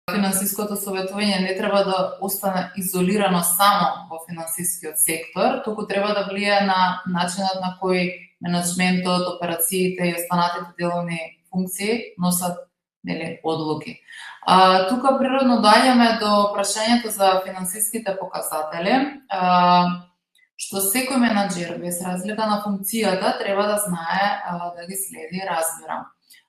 Финансиското советување не треба да остане изолирано само во финансискиот сектор, туку треба да влијае на начинот на кој менаџментот, операциите и останатите деловни функции носат одлуки. Тука природно доаѓаме до прашањето за финансиските показатели, што секој менаџер без разлика на функцијата треба да знае да ги следи и разбира.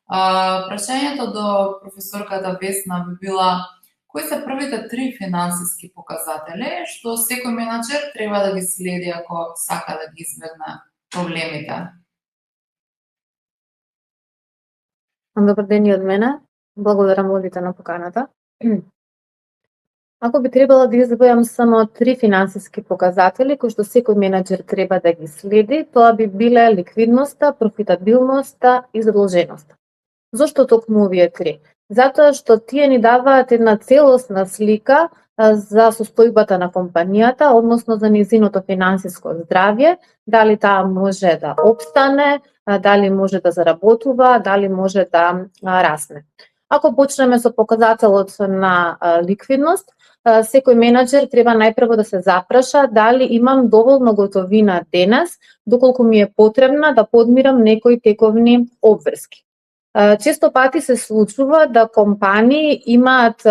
Прашањето до професорката Весна би била: кои се првите 3 финансиски показатели што секој менаџер треба да ги следи ако сака да ги избегне проблемите? Добар ден и од мене. Благодарам Олите на поканата. Ако би требало да избројам само 3 финансиски показатели кои што секој менаџер треба да ги следи, тоа би биле ликвидноста, профитабилноста и задолженоста. Зошто токму овие 3? Затоа што тие ни даваат една целосна слика за состојбата на компанијата, односно за нејзиното финансиско здравје, дали таа може да опстане, дали може да заработува, дали може да расне. Ако почнеме со показателот на ликвидност, секој менаџер треба најпрво да се запраша дали имам доволно готовина денес, доколку ми е потребна да подмирам некои тековни обврски. Често пати се случува да компании имаат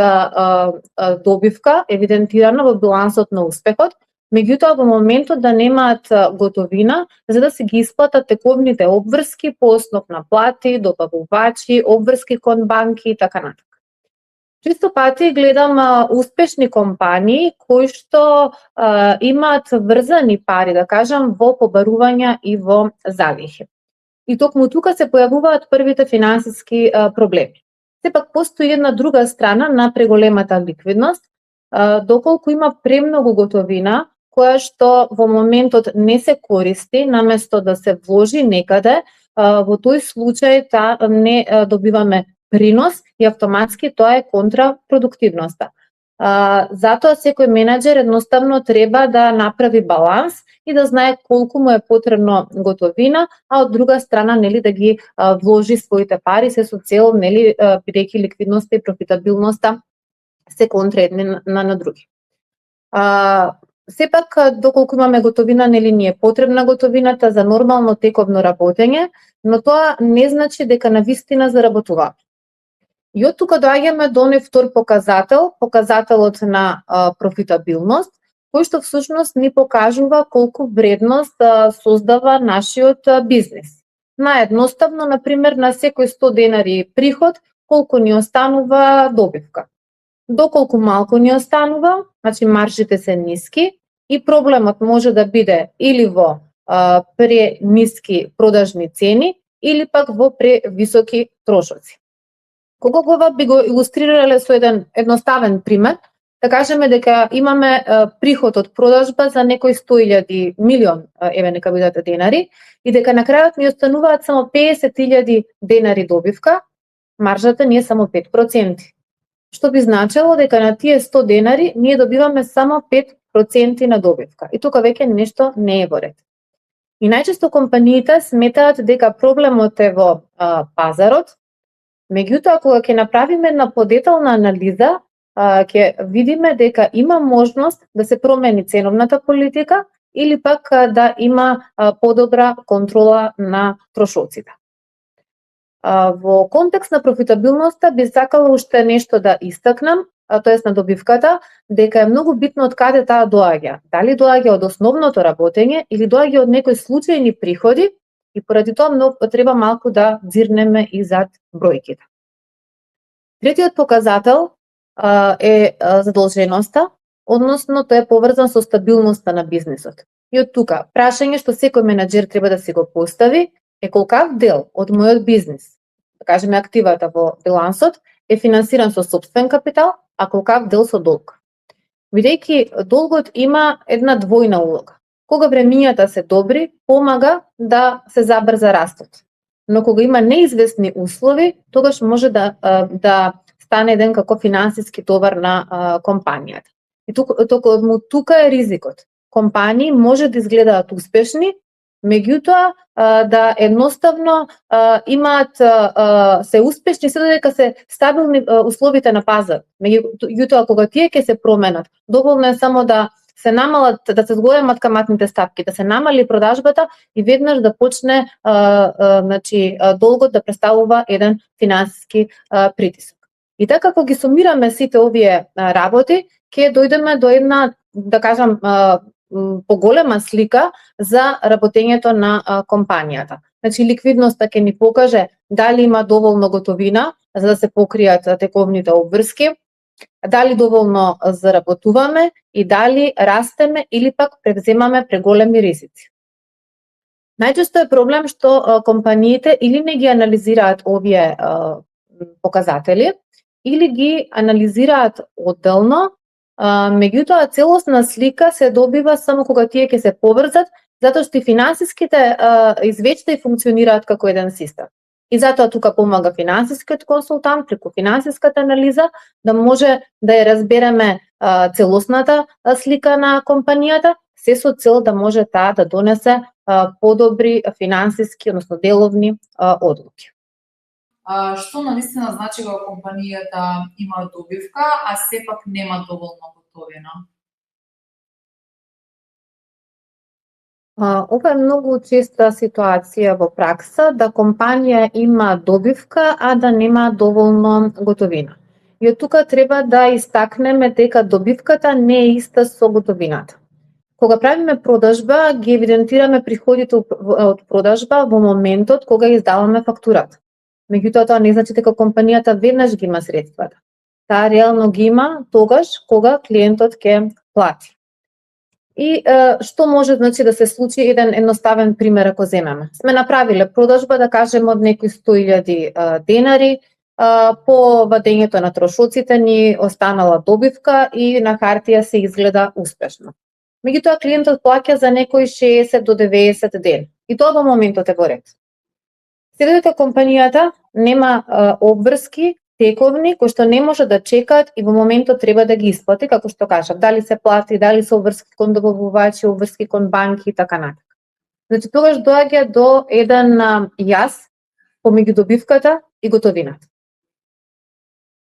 добивка евидентирана во билансот на успехот, меѓутоа во моментот да немаат готовина за да се ги исплатат тековните обврски по основ на плати, добавувачи, обврски кон банки и така натаму. Често пати гледам успешни компании кои што имаат врзани пари, да кажам, во побарувања и во залихи. И токму тука се појавуваат првите финансиски проблеми. Сепак постои една друга страна на преголемата ликвидност, доколку има премногу готовина која што во моментот не се користи, наместо да се вложи некаде, во тој случај не добиваме принос и автоматски тоа е контрапродуктивноста. Затоа секој менаџер едноставно треба да направи баланс и да знае колку му е потребно готовина, а од друга страна да ги вложи своите пари се со цел бидејќи ликвидноста и профитабилноста се контра едни на други. Сепак доколку имаме готовина, ни е потребна готовината за нормално тековно работење, но тоа не значи дека навистина заработува. И од тука доаѓаме до оној втор показател, показателот на профитабилност, кој што всушност ни покажува колку вредност создава нашиот бизнис. Наедноставно, например, на секој 100 денари приход, колку ни останува добивка. Доколку малку ни останува, значи маржите се ниски и проблемот може да биде или во прениски продажни цени или пак во превисоки трошоци. Кога ова би го илустрирале со еден едноставен пример, да кажеме дека имаме приход од продажба за некои 100.000 милион, нека бидат денари, и дека на крајот ни остануваат само 50.000 денари добивка, маржата ни е само 5%. Што би значило дека на тие 100 денари ние добиваме само 5% на добивка. И тука веќе нешто не е во ред. И најчесто компаниите сметаат дека проблемот е во пазарот, меѓутоа кога ќе направиме една подетална анализа, ќе видиме дека има можност да се промени ценовната политика или пак да има подобра контрола на трошоците. Во контекст на профитабилноста би сакала уште нешто да истакнам, тоест на добивката, дека е многу битно од каде таа доаѓа. Дали доаѓа од основното работење или доаѓа од некои случајни приходи, и поради тоа треба малку да дзирнеме и зад бројките. Третиот показател е задолженоста, односно тоа е поврзан со стабилноста на бизнисот. И од тука, прашање што секој менаџер треба да си го постави е колкав дел од мојот бизнис, да кажеме активата во билансот, е финансиран со сопствен капитал, а колкав дел со долг. Бидејќи долгот има една двојна улога. Кога времињата се добри, помага да се забрза растот. Но кога има неизвестни услови, тогаш може да стане еден како финансиски товар на компанијата. И тука е ризикот. Компании може да изгледаат успешни, меѓутоа да едноставно имаат се успешни се додека се стабилни условите на пазар. Меѓутоа кога тие ќе се променат, доволно е само да се намалат, да се зголемат каматните стапки, да се намали продажбата и веднаш да почне долгот да представува еден финансиски притисок. И така кога ги сумираме сите овие работи, ќе дојдеме до една, да кажам, поголема слика за работењето на компанијата. Значи ликвидноста ќе ни покаже дали има доволно готовина за да се покријат тековните обврски, дали доволно заработуваме и дали растеме или пак превземаме преголеми ризици. Најчесто е проблем што компаниите или не ги анализираат овие показатели, или ги анализираат одделно, меѓутоа целосна слика се добива само кога тие ќе се поврзат, затоа што и финансиските извечтаи функционираат како еден систем. И затоа тука помага финансискиот консултант преку финансиската анализа да може да ја разбереме целосната слика на компанијата, се со цел да може таа да донесе подобри финансиски, односно деловни одлуки. Што навистина значи кога компанијата има добивка, а сепак нема доволно готовина? Ова е многу честа ситуација во пракса, да компанија има добивка, а да нема доволно готовина. И од тука треба да истакнеме дека добивката не е иста со готовината. Кога правиме продажба, ги евидентираме приходите од продажба во моментот кога издаваме фактурата. Меѓутоа тоа не значи дека компанијата веднаш ги има средствата. Таа реално ги има тогаш кога клиентот ќе плати. И што може значи да се случи, еден едноставен пример ако земеме. Сме направиле продажба, да кажеме од некои 100.000 денари, по вадењето на трошоците ни останала добивка и на хартија се изгледа успешно. Меѓутоа клиентот плаќа за некои 60 до 90 ден. И тоа во моментот е во ред. Се додека компанијата нема обврски тековни кои што не може да чекаат и во моментот треба да ги исплати, како што кажав, дали се плати, дали се обврски кон добавувачи, обврски кон банки и така натаму. Значи тогаш доаѓа до еден јас помеѓу добивката и готовината.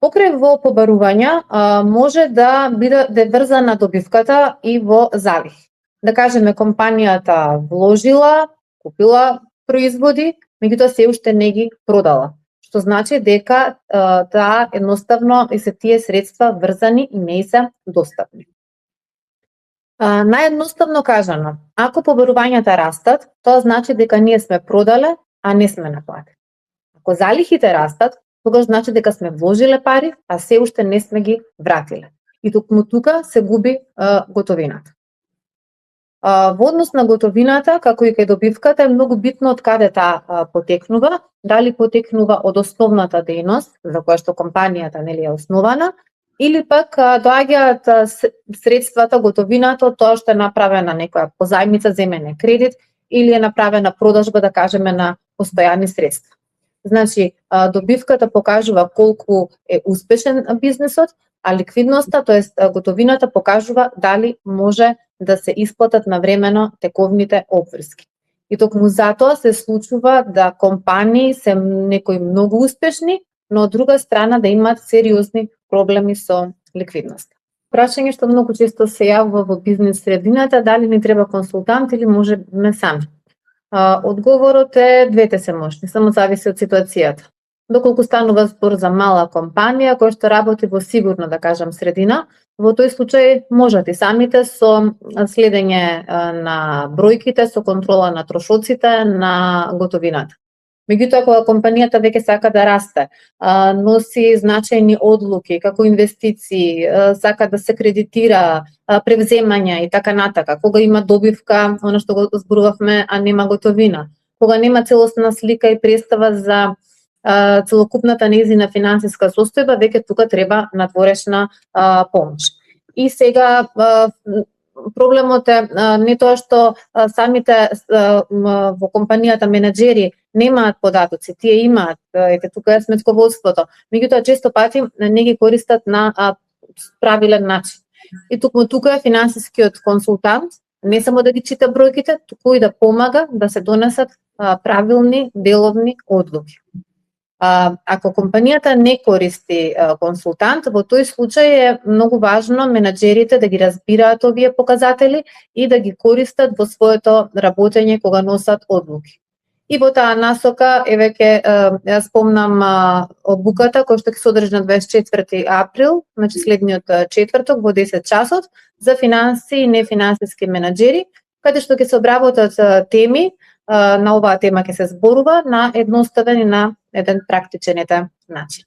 Покрај во побарувања може да биде врзана добивката и во залих. Да кажеме компанијата вложила, купила производи, меѓутоа се уште не ги продала. Што значи дека таа едноставно и се тие средства врзани и не се достапни. Наједноставно кажано, ако побарувањата растат, тоа значи дека ние сме продале, а не сме наплатили. Ако залихите растат, тогаш значи дека сме вложиле пари, а се уште не сме ги вратиле. И токму тука се губи готовината. Во однос на готовината, како и кај добивката, е многу битно од каде таа потекнува, дали потекнува од основната дејност, за која што компанијата нели е основана, или пак доаѓаат средствата, готовината од тоа што е направена некоја позајмица, земене кредит, или е направена продажба, да кажеме, на постојани средства. Значи, добивката покажува колку е успешен бизнесот, а ликвидноста, тоест готовината, покажува дали може да се исплатат навремено тековните обврски. И токму затоа се случува да компании се некои многу успешни, но од друга страна да имаат сериозни проблеми со ликвидноста. Прашање што многу често се јавува во бизнес средината, дали ни треба консултант или може ме сами. Одговорот е двете се можни, само зависи од ситуацијата. Доколку станува збор за мала компанија која што работи во сигурна, да кажам, средина, во тој случај можат и самите со следење на бројките, со контрола на трошоците, на готовината. Меѓутоа, кога компанијата веќе сака да расте, носи значајни одлуки, како инвестиции, сака да се кредитира, превземања и така натака, кога има добивка, она што го зборувавме, а нема готовина, кога нема целосна слика и представа за целокупната нејзина финансиска состојба, веќе тука треба надворешна помош. И сега проблемот е не тоа што самите во компанијата менеджери немаат податоци, тие имаат, ете тука е сметководството, меѓутоа често пати не ги користат на правилен начин. И тука е финансискиот консултант не само да ги чита бројките, туку и да помага да се донесат правилни деловни одлуки. Ако компанијата не користи консултант, во тој случај е многу важно менаџерите да ги разбираат овие показатели и да ги користат во своето работење кога носат одлуки. И во таа насока, еве ќе ја спомнам обуката која што ќе се одржи на 24 април, значи следниот четврток во 10 часот, за финансии и нефинансиски менаџери, каде што ќе се обработат теми. На оваа тема ќе се зборува на едноставен и на еден практичен начин.